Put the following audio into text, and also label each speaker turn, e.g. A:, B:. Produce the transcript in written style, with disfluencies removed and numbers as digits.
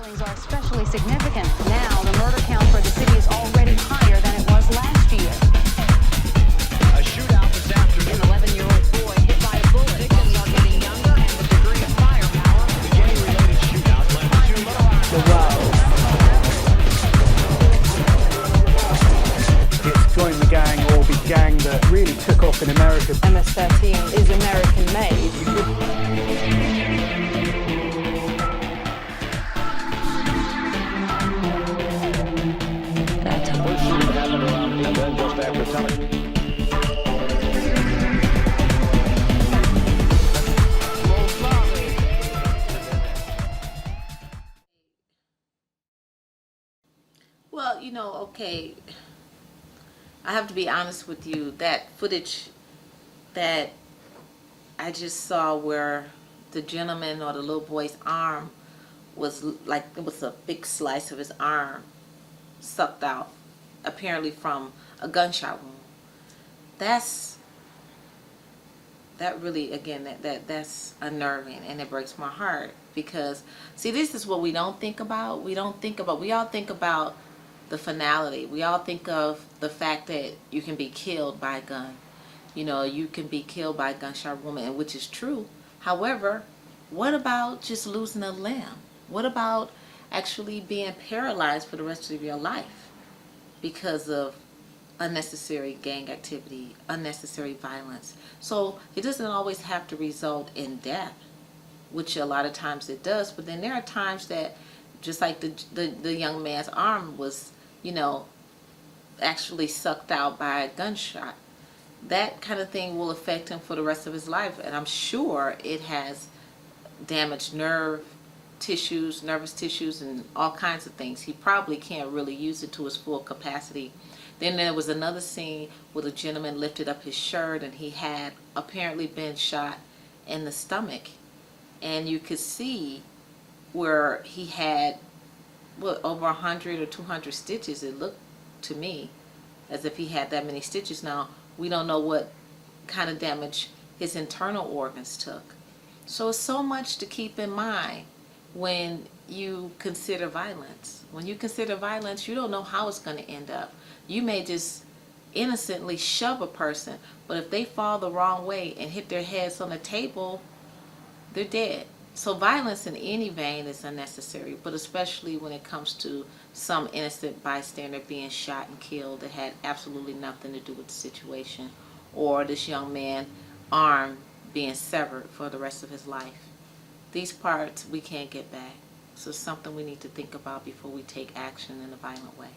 A: Killings are especially significant. Now, the murder count for the city is already higher than it was last year.
B: A shootout this afternoon.
A: An 11-year-old boy hit by a bullet. Victims are getting younger, and the degree of firepower.
B: The gang-related shootout left two
C: The world. It's Join the Gang or Be Gang that really took off in America.
D: MS-13 is American-made.
B: First shooting happened around and then just after telling.
E: Well, okay, I have to be honest with you. That footage that I just saw where the gentleman or the little boy's arm was like, it was a big slice of his arm sucked out, apparently from a gunshot wound. That really, again, that's unnerving, and it breaks my heart, because see, this is what we don't think about. We all think about the finality. We all think of the fact that you can be killed by a gun. You can be killed by a gunshot wound, which is true. However, what about just losing a limb? What about actually being paralyzed for the rest of your life because of unnecessary gang activity, unnecessary violence? So it doesn't always have to result in death, which a lot of times it does. But then there are times that, just like the young man's arm was, actually sucked out by a gunshot, that kind of thing will affect him for the rest of his life. And I'm sure it has damaged nervous tissues, and all kinds of things. He probably can't really use it to his full capacity. Then there was another scene where the gentleman lifted up his shirt and he had apparently been shot in the stomach. And you could see where he had, over 100 or 200 stitches. It looked to me as if he had that many stitches. Now, we don't know what kind of damage his internal organs took. So it's so much to keep in mind when you consider violence. When you consider violence, you don't know how it's going to end up. You may just innocently shove a person, but if they fall the wrong way and hit their heads on the table, they're dead. So violence in any vein is unnecessary, but especially when it comes to some innocent bystander being shot and killed that had absolutely nothing to do with the situation, or this young man's arm being severed for the rest of his life. These parts we can't get back. So it's something we need to think about before we take action in a violent way.